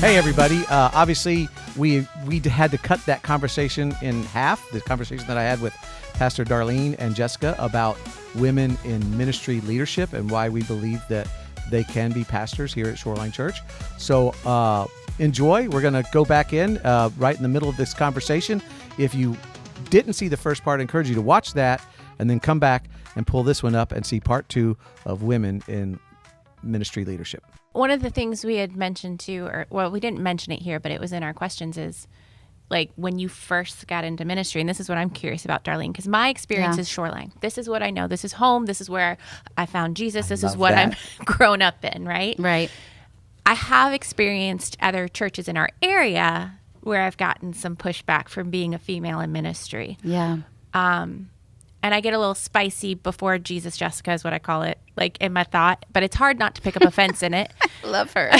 Hey, everybody. Obviously, we had to cut that conversation in half, the conversation that I had with Pastor Darlene and Jessica about women in ministry leadership and why we believe that they can be pastors here at Shoreline Church. So enjoy. We're going to go back in right in the middle of this conversation. If you didn't see the first part, I encourage you to watch that and then come back and pull this one up and see part 2 of women in ministry leadership. One of the things we had mentioned too, we didn't mention it here, but it was in our questions, is like when you first got into ministry, and this is what I'm curious about, Darlene, because my experience is Shoreline. This is what I know. This is home. This is where I found Jesus. This is what I'm grown up in, right? Right. I have experienced other churches in our area where I've gotten some pushback from being a female in ministry. Yeah. And I get a little spicy before Jesus, Jessica is what I call it, like in my thought. But it's hard not to pick up offense in it. Love her.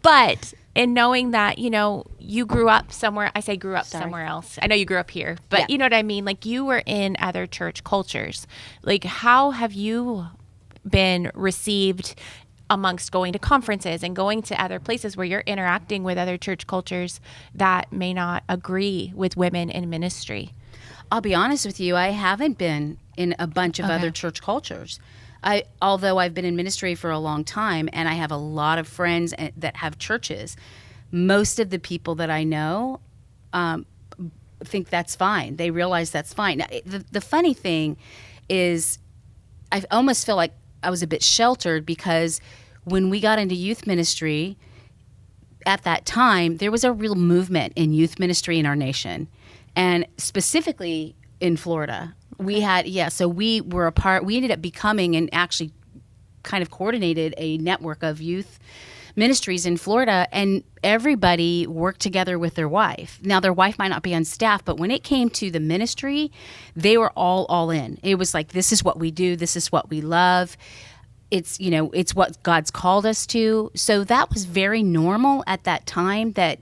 but in knowing that, you know, you grew up somewhere. I say grew up somewhere else. I know you grew up here. But you know what I mean? Like you were in other church cultures. Like how have you been received amongst going to conferences and going to other places where you're interacting with other church cultures that may not agree with women in ministry? I'll be honest with you, I haven't been in a bunch of other church cultures. Although I've been in ministry for a long time and I have a lot of friends that have churches, most of the people that I know think that's fine. They realize that's fine. Now, the funny thing is I almost feel like I was a bit sheltered because when we got into youth ministry, at that time, there was a real movement in youth ministry in our nation. And specifically in Florida, we had, so we were a part, we ended up becoming and actually kind of coordinated a network of youth ministries in Florida, and everybody worked together with their wife. Now, their wife might not be on staff, but when it came to the ministry, they were all in. It was like, this is what we do. This is what we love. It's, you know, it's what God's called us to. So that was very normal at that time that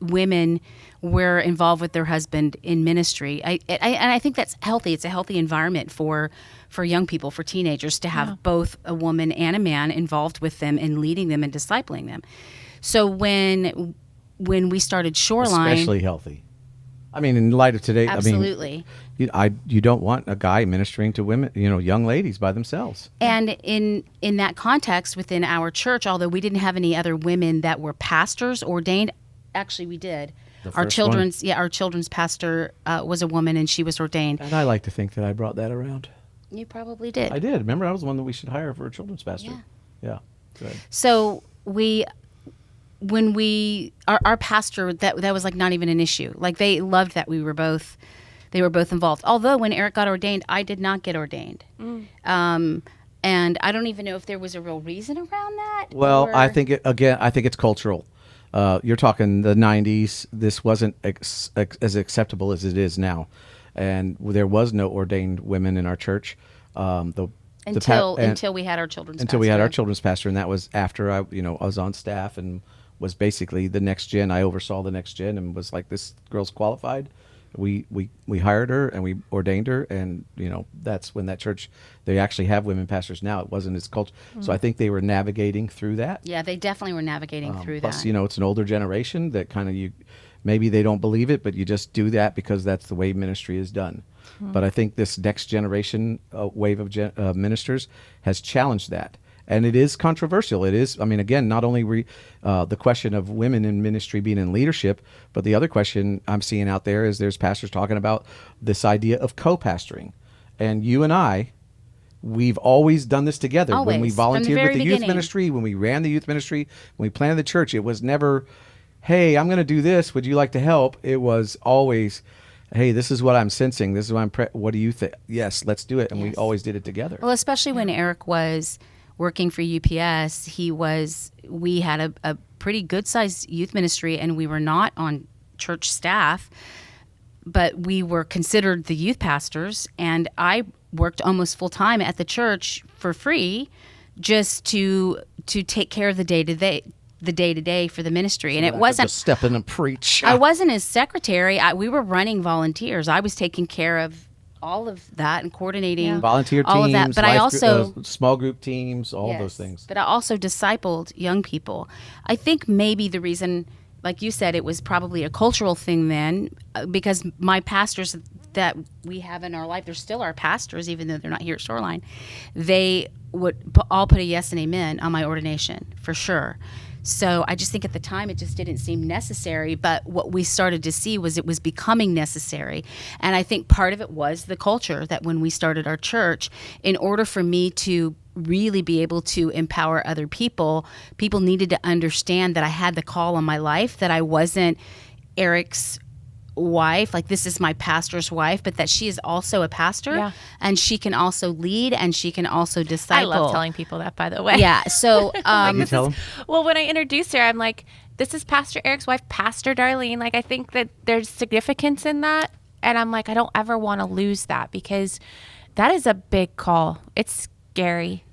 women were involved with their husband in ministry. And I think that's healthy. It's a healthy environment for young people, for teenagers, to have both a woman and a man involved with them and leading them and discipling them. So when we started Shoreline, especially healthy. I mean, in light of today, absolutely. I mean, you don't want a guy ministering to women, you know, young ladies by themselves. And in that context, within our church, although we didn't have any other women that were pastors ordained, actually we did. Our children's pastor was a woman, and she was ordained. And I like to think that I brought that around. You probably did. I did. Remember, I was the one that we should hire for a children's pastor. Yeah. Good. So our pastor, that was like not even an issue. Like they loved that they were both involved. Although when Eric got ordained, I did not get ordained. And I don't even know if there was a real reason around that. Well, I think it's cultural. You're talking the 90s. This wasn't as acceptable as it is now. And there was no ordained women in our church. Until we had our children's pastor. Until we had our children's pastor, and that was after I was on staff and was basically the next gen. I oversaw the next gen and was like, this girl's qualified. We hired her and we ordained her, and that's when that church, they actually have women pastors now. It wasn't as culture. So I think they were navigating through that. Yeah, they definitely were navigating through plus, that. It's an older generation that kind of maybe they don't believe it, but you just do that because that's the way ministry is done. But I think this next generation wave of ministers has challenged that. And it is controversial. It is, again, not only the question of women in ministry being in leadership, but the other question I'm seeing out there is there's pastors talking about this idea of co-pastoring. And you and I, we've always done this together. Always. When we volunteered with the youth beginning. ministry, when we ran the youth ministry, when we planted the church, it was never, hey, I'm going to do this. Would you like to help? It was always, hey, this is what I'm sensing. This is what what do you think? Yes, let's do it. And we always did it together. Well, especially when Eric was working for UPS, we had a pretty good sized youth ministry, and we were not on church staff, but we were considered the youth pastors, and I worked almost full time at the church for free just to take care of the day to day for the ministry. And it wasn't just step in and preach. I wasn't his secretary. We were running volunteers. I was taking care of all of that and coordinating volunteer teams, all of that. But I also small group teams, all yes, those things. But I also discipled young people. I think maybe the reason, like you said, it was probably a cultural thing then, because my pastors that we have in our life, they're still our pastors, even though they're not here at Shoreline. They would all put a yes and amen on my ordination, for sure. So I just think at the time it just didn't seem necessary, but what we started to see was it was becoming necessary. And I think part of it was the culture that when we started our church, in order for me to really be able to empower other people, people needed to understand that I had the call on my life, that I wasn't Eric's wife, like this is my pastor's wife, but that she is also a pastor and she can also lead and she can also disciple. I love telling people that, by the way. Yeah. So, you tell them? Well, when I introduced her, I'm like, this is Pastor Eric's wife, Pastor Darlene. Like, I think that there's significance in that. And I'm like, I don't ever want to lose that, because that is a big call. It's scary.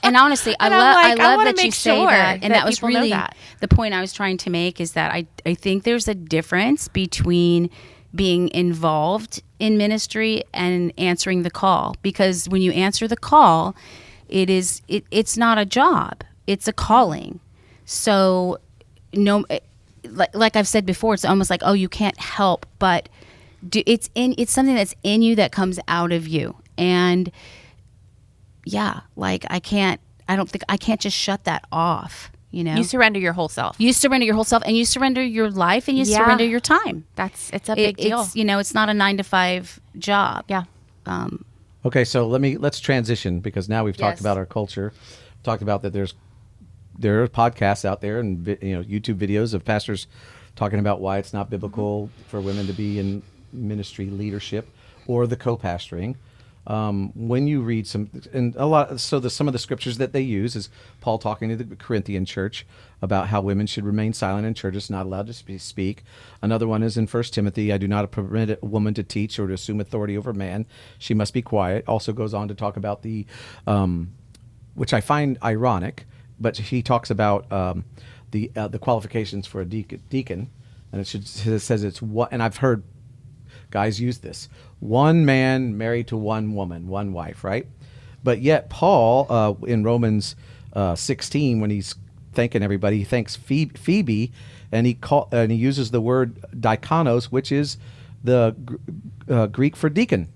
Honestly, I love that you say that, and that was really the point I was trying to make, is that I think there's a difference between being involved in ministry and answering the call, because when you answer the call, it's not a job, it's a calling. So like I've said before, it's almost like, oh, you can't help but it's something that's in you that comes out of you. And yeah, like I can't just shut that off, you know. You surrender your whole self. You surrender your whole self, and you surrender your life, and you surrender your time. It's a big deal. It's, it's not a 9-to-5 job. Yeah. Okay, so let's transition, because now we've talked about our culture. We've talked about that there are podcasts out there and YouTube videos of pastors talking about why it's not biblical for women to be in ministry leadership or the co-pastoring. When you read some of the scriptures that they use is Paul talking to the Corinthian church about how women should remain silent in churches, not allowed to speak. Another one is in 1 Timothy, I do not permit a woman to teach or to assume authority over man. She must be quiet. Also goes on to talk about the, which I find ironic, but he talks about the qualifications for a deacon, and it says it's what, and I've heard guys use this: one man married to one woman, one wife, right? But yet Paul, in Romans 16, when he's thanking everybody, he thanks Phoebe, and he uses the word diakonos, which is the Greek for deacon.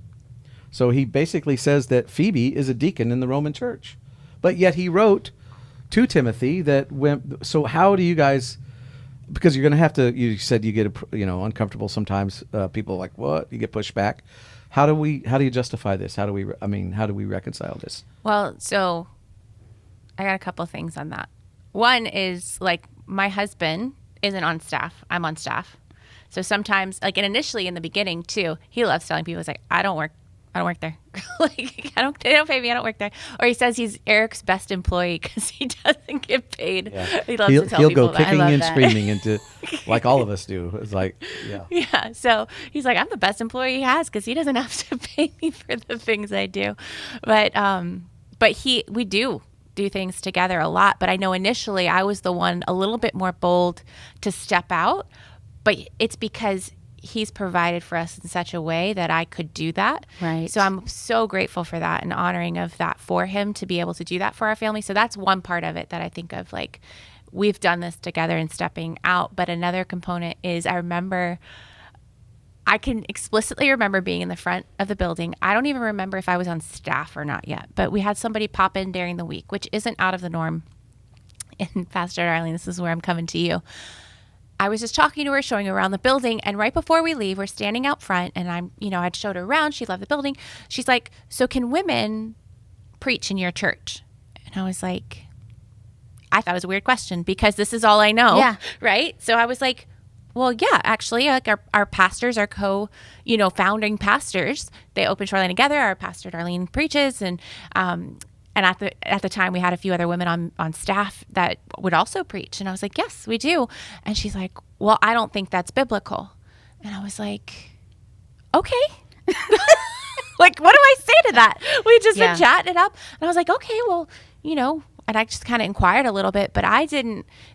So he basically says that Phoebe is a deacon in the Roman church. But yet he wrote to Timothy that so how do you guys, because you're going to have to, you said you get uncomfortable sometimes, people are like, what? You get pushed back. How do you justify this? How do we reconcile this? Well, so I got a couple things on that. One is, like, my husband isn't on staff. I'm on staff. So sometimes, like, and initially in the beginning too, he loves telling people, he's like, I don't work there. Like, they don't pay me. I don't work there. Or he says he's Eric's best employee because he doesn't get paid. Yeah. He loves to tell he'll people go kicking and screaming into, like all of us do. It's like, yeah. Yeah. So he's like, I'm the best employee he has because he doesn't have to pay me for the things I do. But we do things together a lot. But I know initially I was the one a little bit more bold to step out. But it's because he's provided for us in such a way that I could do that. Right. So I'm so grateful for that and honoring of that for him to be able to do that for our family. So that's one part of it that I think of, like, we've done this together and stepping out. But another component is I can explicitly remember being in the front of the building. I don't even remember if I was on staff or not yet, but we had somebody pop in during the week, which isn't out of the norm. And Pastor Darlene, this is where I'm coming to you. I was just talking to her, showing her around the building, and right before we leave, we're standing out front, and I'd showed her around. She loved the building. She's like, so can women preach in your church? And I was like, I thought it was a weird question because this is all I know. Yeah. Right? So I was like, well, yeah, actually, like our pastors are founding pastors. They open Shoreline together. Our pastor Darlene preaches, and at the time, we had a few other women on staff that would also preach. And I was like, yes, we do. And she's like, well, I don't think that's biblical. And I was like, okay. Like, what do I say to that? We just been chatting it up. And I was like, okay, well, and I just kind of inquired a little bit, but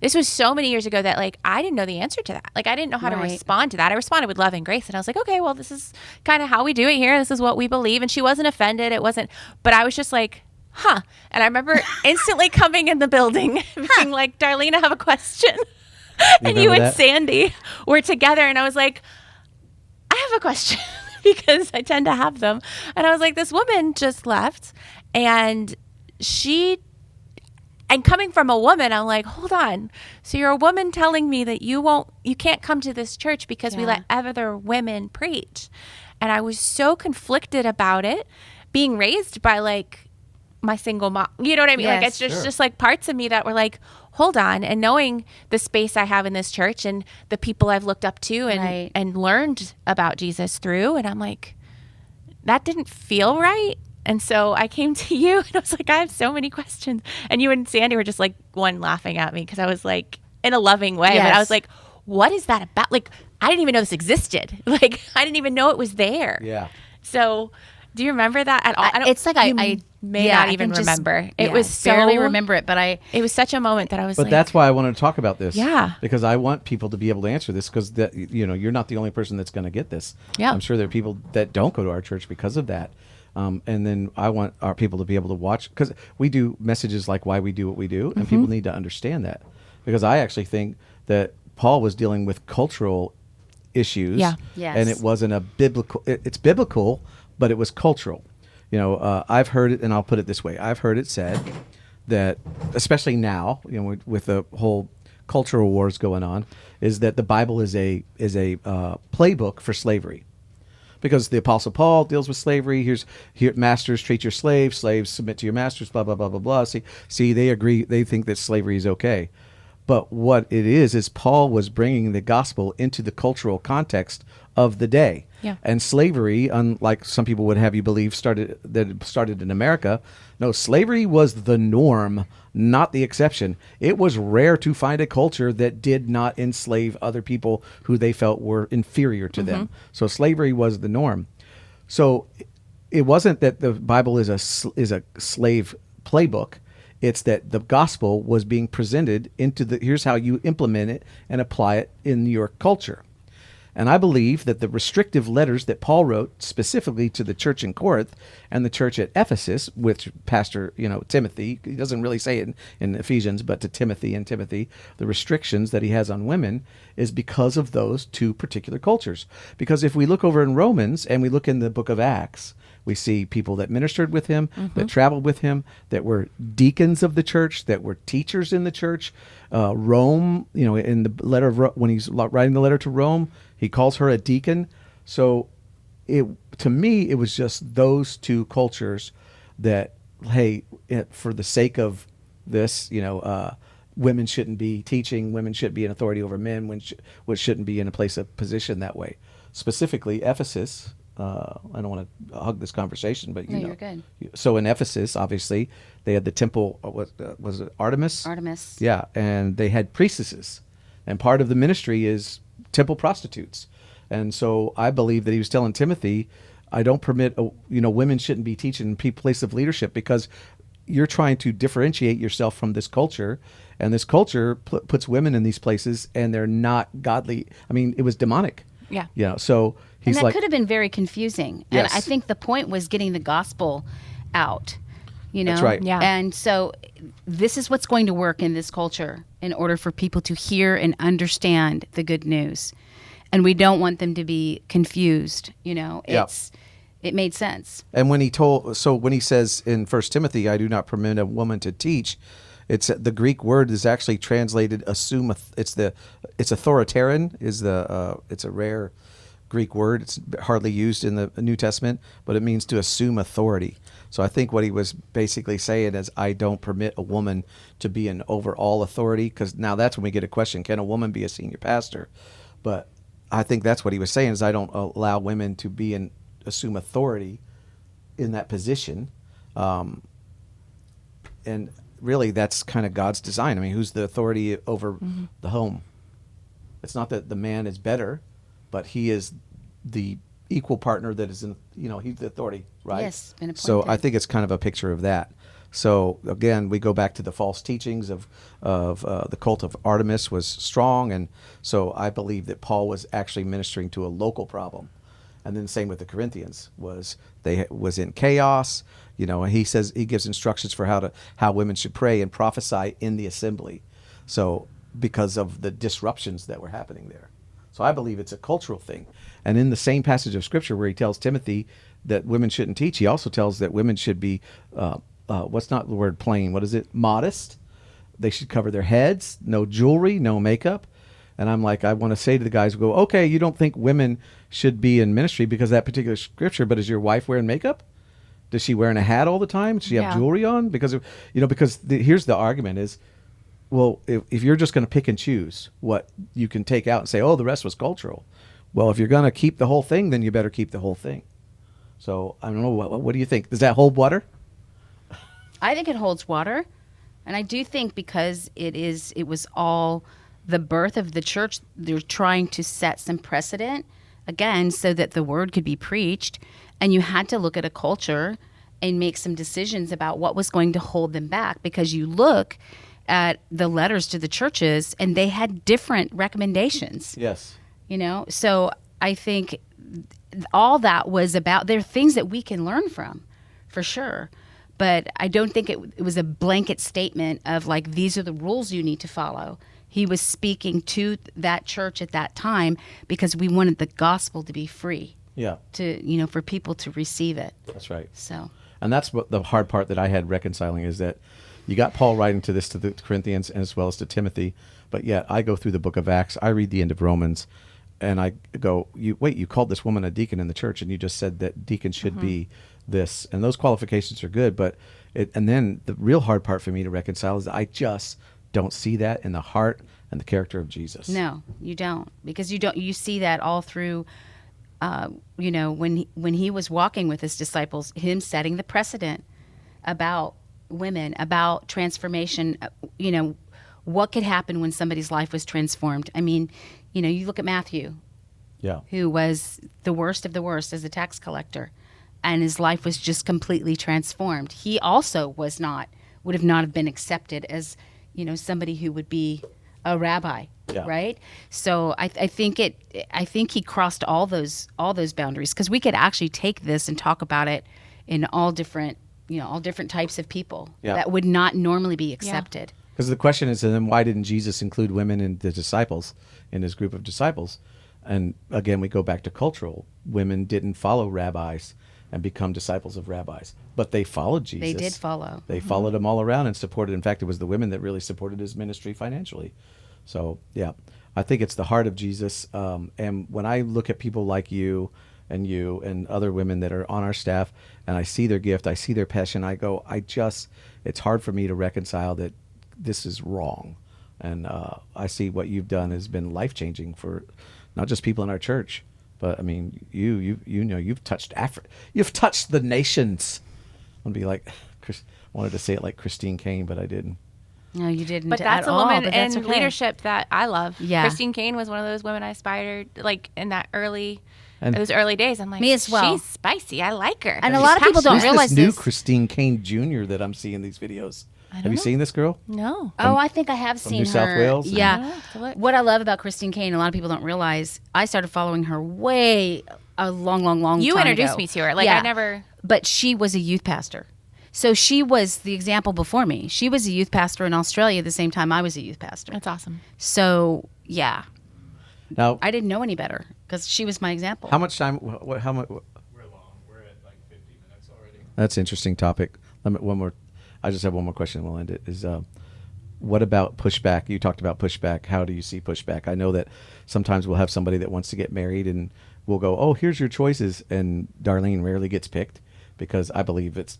this was so many years ago that like, I didn't know the answer to that. Like, I didn't know how to respond to that. I responded with love and grace. And I was like, okay, well, this is kind of how we do it here. This is what we believe. And she wasn't offended. But I was just like, huh. And I remember instantly coming in the building being like, Darlene, I have a question. And you and Sandy were together. And I was like, I have a question because I tend to have them. And I was like, this woman just left and coming from a woman, I'm like, hold on. So you're a woman telling me that you can't come to this church because we let other women preach. And I was so conflicted about it, being raised by like my single mom. You know what I mean? Yes, like, it's just like parts of me that were like, hold on. And knowing the space I have in this church and the people I've looked up to and learned about Jesus through. And I'm like, that didn't feel right. And so I came to you and I was like, I have so many questions. And you and Sandy were just like one laughing at me because I was like, in a loving way. Yes. But I was like, what is that about? Like, I didn't even know this existed. Like, I didn't even know it was there. Yeah. So do you remember that at all? It's like I may not even remember. It was so, barely remember it, but it was such a moment that I was But like, that's why I wanted to talk about this. Yeah. Because I want people to be able to answer this because you're not the only person that's going to get this. Yeah. I'm sure there are people that don't go to our church because of that. And then I want our people to be able to watch because we do messages like why we do what we do, and people need to understand that. Because I actually think that Paul was dealing with cultural issues, and it wasn't a biblical. It's biblical, but it was cultural. I've heard it, and I'll put it this way: I've heard it said that, especially now, with the whole cultural wars going on, is that the Bible is a playbook for slavery. Because the Apostle Paul deals with slavery. Here, masters treat your slaves. Slaves submit to your masters. Blah blah blah blah blah. See, they agree. They think that slavery is okay, but what it is Paul was bringing the gospel into the cultural context of the day. Yeah. And slavery, unlike some people would have you believe, started in America. No, slavery was the norm, not the exception. It was rare to find a culture that did not enslave other people who they felt were inferior to them. So slavery was the norm. So it wasn't that the Bible is a slave playbook. It's that the gospel was being presented here's how you implement it and apply it in your culture. And I believe that the restrictive letters that Paul wrote specifically to the church in Corinth and the church at Ephesus, which Pastor, Timothy, he doesn't really say it in Ephesians, but to Timothy, the restrictions that he has on women is because of those two particular cultures. Because if we look over in Romans and we look in the book of Acts, we see people that ministered with him, that traveled with him, that were deacons of the church, that were teachers in the church. Rome, in the letter of when he's writing the letter to Rome, he calls her a deacon. So to me, it was just those two cultures that, hey, for the sake of this, women shouldn't be teaching, women shouldn't be in authority over men, which shouldn't be in a place of position that way. Specifically, Ephesus. I don't want to hug this conversation, but you're good. So in Ephesus, obviously, they had the temple. Was it Artemis? Artemis. Yeah, and they had priestesses, and part of the ministry is temple prostitutes. And so I believe that he was telling Timothy, I don't permit. Women shouldn't be teaching in place of leadership because you're trying to differentiate yourself from this culture, and this culture puts women in these places, and they're not godly. I mean, it was demonic. Yeah. So. And that could have been very confusing. Yes. And I think the point was getting the gospel out, That's right. Yeah. And so this is what's going to work in this culture in order for people to hear and understand the good news. And we don't want them to be confused, It made sense. And when he says in 1 Timothy, I do not permit a woman to teach, it's the Greek word is actually translated assume. It's authoritarian it's a rare Greek word. It's hardly used in the New Testament, but it means to assume authority. So I think what he was basically saying is, I don't permit a woman to be an overall authority, because now that's when we get a question, can a woman be a senior pastor? But I think that's what he was saying is, I don't allow women to assume authority in that position. And really, that's kind of God's design. I mean, who's the authority over the home? It's not that the man is better, but he is the equal partner that is in, he's the authority, right? Yes, been appointed. So I think it's kind of a picture of that. So again, we go back to the false teachings of the cult of Artemis was strong, and so I believe that Paul was actually ministering to a local problem. And then same with the Corinthians, was in chaos, and he says he gives instructions for how women should pray and prophesy in the assembly. So because of the disruptions that were happening there. So I believe it's a cultural thing. And in the same passage of scripture where he tells Timothy that women shouldn't teach, he also tells that women should be what's not the word plain? What is it? Modest. They should cover their heads, no jewelry, no makeup. And I'm like, I want to say to the guys who go, okay, you don't think women should be in ministry because of that particular scripture, but is your wife wearing makeup? Does she wearing a hat all the time? Does she have jewelry on? Because here's the argument is, well, if you're just going to pick and choose what you can take out and say, oh, the rest was cultural. Well, if you're going to keep the whole thing, then you better keep the whole thing. So I don't know. What do you think? Does that hold water? I think it holds water. And I do think because it was all the birth of the church, they're trying to set some precedent, again, so that the word could be preached. And you had to look at a culture and make some decisions about what was going to hold them back. Because you look at the letters to the churches and they had different recommendations. Yes. So I think all that was about, there are things that we can learn from, for sure. But I don't think it was a blanket statement of like, these are the rules you need to follow. He was speaking to that church at that time because we wanted the gospel to be free. Yeah. To, for people to receive it. That's right. So. And that's what the hard part that I had reconciling is that you got Paul writing to the Corinthians and as well as to Timothy, but yet I go through the book of Acts, I read the end of Romans, and I go, you called this woman a deacon in the church, and you just said that deacons should be this, and those qualifications are good, and then the real hard part for me to reconcile is that I just don't see that in the heart and the character of Jesus. No, you don't, because you see that all through, when he was walking with his disciples, him setting the precedent about women, about transformation, what could happen when somebody's life was transformed. I mean, you look at Matthew, who was the worst of the worst as a tax collector, and his life was just completely transformed. He also would have not have been accepted as, somebody who would be a rabbi, right? So I think he crossed all those boundaries, because we could actually take this and talk about it in all different types of people that would not normally be accepted. Because the question is, then why didn't Jesus include women in the disciples, in his group of disciples? And again, we go back to cultural. Women didn't follow rabbis and become disciples of rabbis, but they followed Jesus. They did follow. They followed him all around and supported. In fact, it was the women that really supported his ministry financially. So, I think it's the heart of Jesus. And when I look at people like you and other women that are on our staff, and I see their gift, I see their passion, I go, it's hard for me to reconcile that this is wrong. And I see what you've done has been life-changing for not just people in our church, but I mean, you've touched Africa. You've touched the nations. I'm gonna be like, wanted to say it like Christine Kane, but I didn't. No, you didn't. But that's at a woman all, in leadership that I love. Yeah. Christine Kane was one of those women I aspired, like in those early days. I'm like, me as well. She's spicy. I like her. And a lot of people don't realize this new this. Christine Kane Jr. that I'm seeing these videos. Have you seen this girl? No. I think I have seen New her. South Wales? Yeah. What I love about Christine Kane, a lot of people don't realize, I started following her a long time You introduced ago. me to her. I never. But she was a youth pastor. So she was the example before me. She was a youth pastor in Australia the same time I was a youth pastor. That's awesome. So, yeah. Now, I didn't know any better because she was my example. how much time? How much? We're long. We're at like 50 minutes already. That's an interesting topic. One more. I just have one more question. We'll end it. Is what about pushback? You talked about pushback. How do you see pushback? I know that sometimes we'll have somebody that wants to get married, and we'll go, "Oh, here's your choices," and Darlene rarely gets picked because I believe it's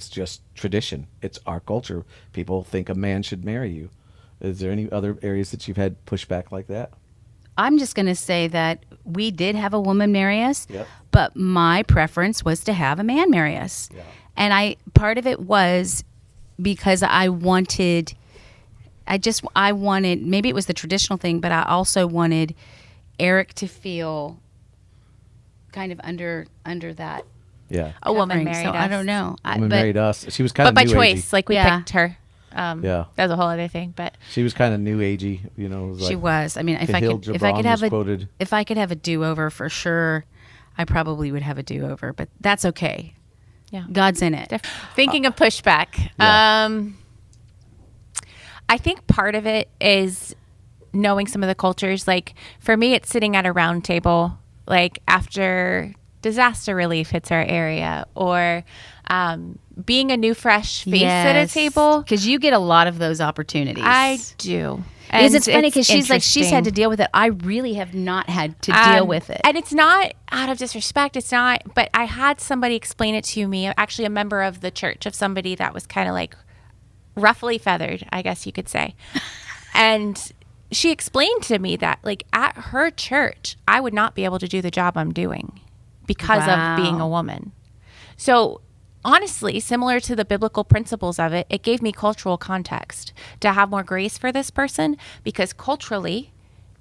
just tradition. It's our culture. People think a man should marry you. Is there any other areas that you've had pushback like that? I'm just going to say that we did have a woman marry us, Yep. but my preference was to have a man marry us. Yeah. And part of it was because I wanted, maybe it was the traditional thing, but I also wanted Eric to feel kind of under that Yeah. A woman covering, married so us. I don't know. Woman married us. She was kind But of by new choice, agey. like we Yeah. picked her. Yeah. That's a whole other thing. But She was kind of new agey. You know, it was She like was. I mean, if I Khalil could, if I could Gibran have was a, quoted. if I could have a do-over for sure, I probably would have a do-over. But that's okay. yeah. God's in it. Thinking of pushback. Yeah. I think part of it is knowing some of the cultures. Like for me, it's sitting at a round table, like after disaster relief hits our area, or being a new fresh face at a table. Because you get a lot of those opportunities. I do. Because it's funny it's because she's like, she's had to interesting. deal with it. I really have not had to deal with it. And it's not out of disrespect. It's not, but I had somebody explain it to me, actually a member of the church, of somebody that was kind of like roughly feathered, I guess you could say. And she explained to me that like at her church, I would not be able to do the job I'm doing because Wow. of being a woman. So honestly, similar to the biblical principles of it, it gave me cultural context to have more grace for this person, because culturally,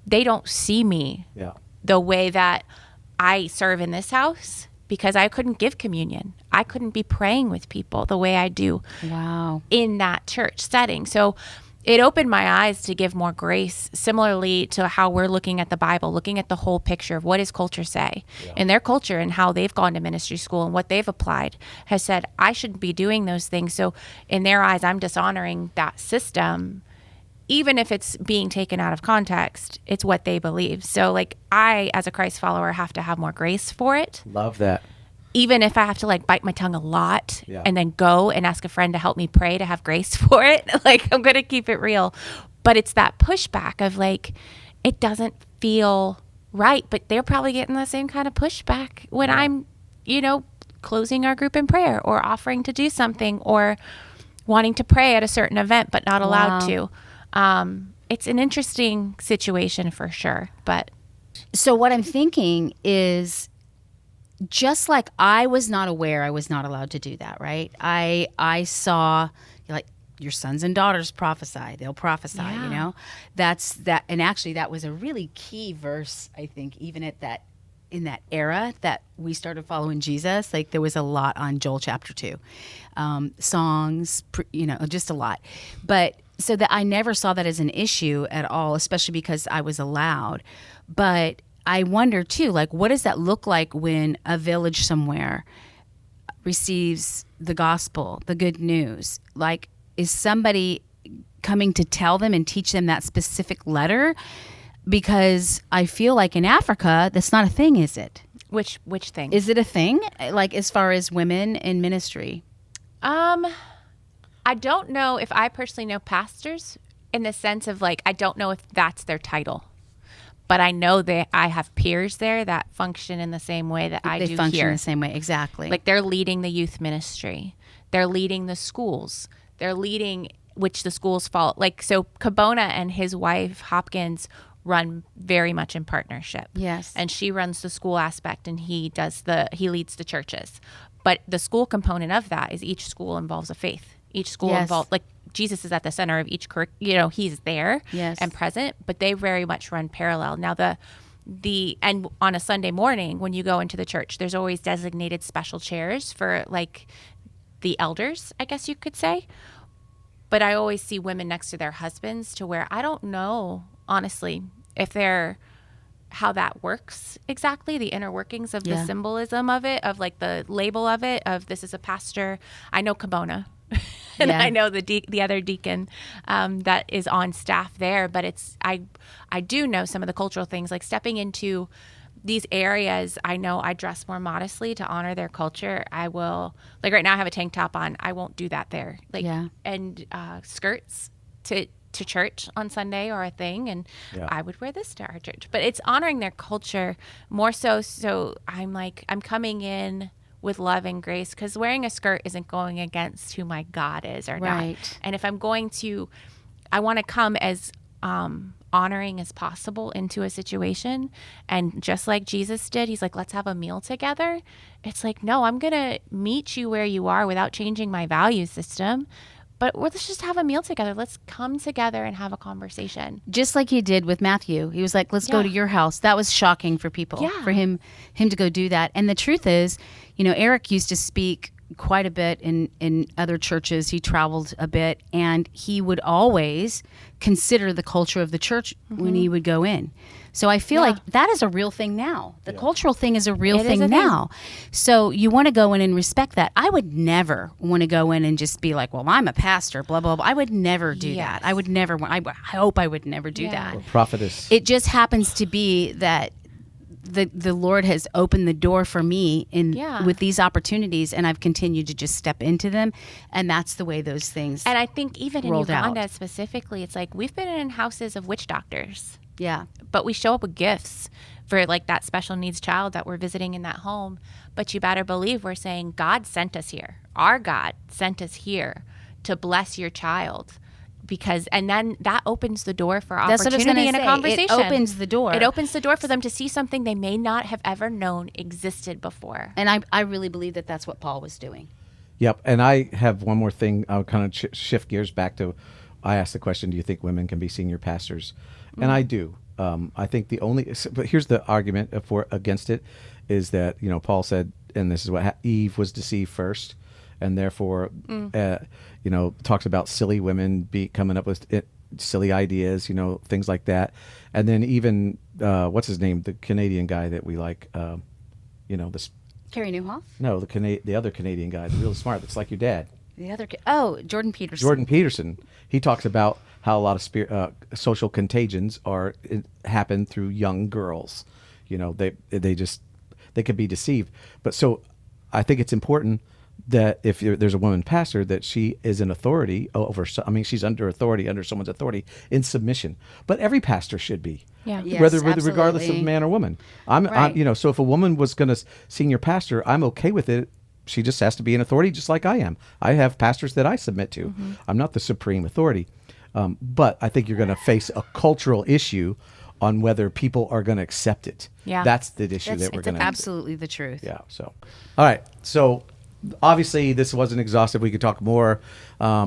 they don't see me Yeah. the way that I serve in this house, because I couldn't give communion. I couldn't be praying with people the way I do Wow. in that church setting. So it opened my eyes to give more grace, similarly to how we're looking at the Bible, looking at the whole picture of what does culture say. In their culture and how they've gone to ministry school and what they've applied has said, I shouldn't be doing those things. So in their eyes, I'm dishonoring that system. Even if it's being taken out of context, it's what they believe. So like I, as a Christ follower, have to have more grace for it. Love that. Even if I have to like bite my tongue a lot Yeah. and then go and ask a friend to help me pray to have grace for it, like I'm going to keep it real. But it's that pushback of like, it doesn't feel right, but they're probably getting the same kind of pushback when I'm, closing our group in prayer or offering to do something or wanting to pray at a certain event, but not allowed to. It's an interesting situation for sure, but So what I'm thinking is, just like I was not aware I was not allowed to do that, right? I saw, like, your sons and daughters prophesy. They'll prophesy, Yeah. That's that. And actually that was a really key verse, I think, even in that era that we started following Jesus. Like there was a lot on Joel chapter 2, songs, just a lot. But so that I never saw that as an issue at all, especially because I was allowed. But I wonder too, like, what does that look like when a village somewhere receives the gospel, the good news? Like, is somebody coming to tell them and teach them that specific letter? Because I feel like in Africa, that's not a thing, is it? which thing? Is it a thing? Like, as far as women in ministry? I don't know if I personally know pastors in the sense of like, I don't know if that's their title, but I know that I have peers there that function in the same way that I They do function here. in the same way, exactly. Like they're leading the youth ministry. They're leading the schools. They're leading, which the schools fall. Like, so Cabona and his wife Hopkins run very much in partnership. Yes. And she runs the school aspect and he leads the churches. But the school component of that is each school involves a faith. Each school Yes. involves, like, Jesus is at the center of each he's there Yes. and present, but they very much run parallel. Now and on a Sunday morning when you go into the church, there's always designated special chairs for like the elders, I guess you could say. But I always see women next to their husbands, to where I don't know, honestly, if how that works exactly, the inner workings of the symbolism of it, of like the label of it, of this is a pastor. I know Cabona. And Yeah. I know the other deacon that is on staff there, but I do know some of the cultural things, like stepping into these areas. I know I dress more modestly to honor their culture. I will, like right now I have a tank top on. I won't do that there. Like, and skirts to church on Sunday or a thing, and I would wear this to our church. But it's honoring their culture more so. So I'm coming in with love and grace, because wearing a skirt isn't going against who my God is or not. And if I'm going to, I want to come as honoring as possible into a situation. And just like Jesus did, he's like, let's have a meal together. It's like, no, I'm going to meet you where you are without changing my value system. but let's just have a meal together. Let's come together and have a conversation. Just like he did with Matthew. He was like, let's go Yeah. to your house. That was shocking for people, Yeah. for him to go do that. And the truth is, Eric used to speak quite a bit in other churches. He traveled a bit, and he would always consider the culture of the church when he would go in. So I feel Yeah. like that is a real thing now. The cultural thing is a real It is thing a thing. now. So you want to go in and respect that. I would never want to go in and just be like, well, I'm a pastor, blah, blah, blah. I would never do Yes. that. I would never, I hope I would never do Yeah. that. Prophetess. It just happens to be that the Lord has opened the door for me Yeah. with these opportunities, and I've continued to just step into them, and that's the way those things. And I think even in rolled Uganda out. specifically, it's like we've been in houses of witch doctors, yeah, but we show up with gifts for like that special needs child that we're visiting in that home. But you better believe we're saying God sent us here. Our God sent us here to bless your child. And then that opens the door for That's what I was opportunity gonna and a say. conversation. It opens the door. It opens the door for them to see something they may not have ever known existed before. and I really believe that that's what Paul was doing. Yep. And I have one more thing. I'll kind of shift gears back to, I asked the question, do you think women can be senior pastors? And I do. I think but here's the argument against it, is that, Paul said, and this is what Eve was deceived first, and therefore, talks about silly women coming up with silly ideas, things like that. And then even, what's his name? The Canadian guy that we like, this, Carrie Newhoff? no, the other Canadian guy, the really smart, that's like your dad. The other Jordan Peterson. Jordan Peterson. He talks about how a lot of social contagions happen through young girls. They could be deceived. But so I think it's important that if there's a woman pastor, that she is an authority over. She's under someone's authority in submission. But every pastor should be. Yeah. Yes, regardless of absolutely. man or woman. Right. So if a woman was going to senior pastor, I'm okay with it. She just has to be an authority, just like I am. I have pastors that I submit to. Mm-hmm. I'm not the supreme authority. But I think you're going to face a cultural issue on whether people are going to accept it. Yeah. That's the issue that we're It's going to. absolutely the truth. Yeah. So, all right. So, obviously, this wasn't exhaustive. We could talk more.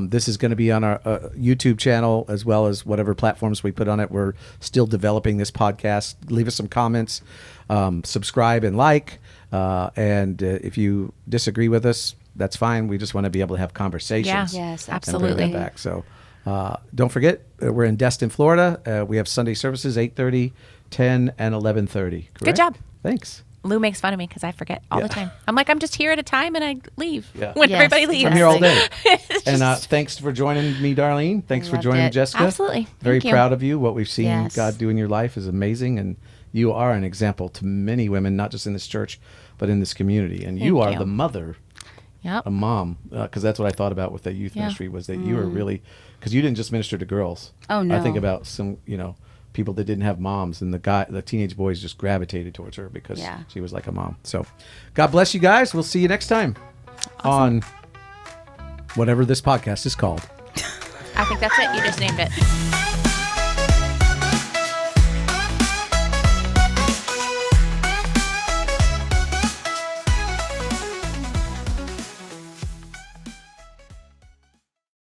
This is going to be on our YouTube channel as well as whatever platforms we put on it. We're still developing this podcast. Leave us some comments, subscribe and like. And if you disagree with us, that's fine. We just want to be able to have conversations. Yeah. Yes, And bring that absolutely. back. So, don't forget, we're in Destin, Florida. We have Sunday services 8:30, 10, and 11:30. Good job. Thanks. Lou makes fun of me because I forget all the time. I'm like, I'm just here at a time and I leave when Yes, everybody leaves. I'm here all day. It's And just- thanks for joining me, Darlene. Thanks for Loved joining it. Jessica. Absolutely. Very Thank you. proud of you. What we've seen Yes. God do in your life is amazing. And you are an example to many women, not just in this church, but in this community. And you Thank are you. the mother, Yep. a mom, because that's what I thought about with the youth Yeah. ministry, was that you were really, because you didn't just minister to girls. Oh, I think no. about some, people that didn't have moms, and the teenage boys just gravitated towards her because Yeah. she was like a mom. So God bless you guys. We'll see you next time on whatever this podcast is called. I think that's it. You just named it.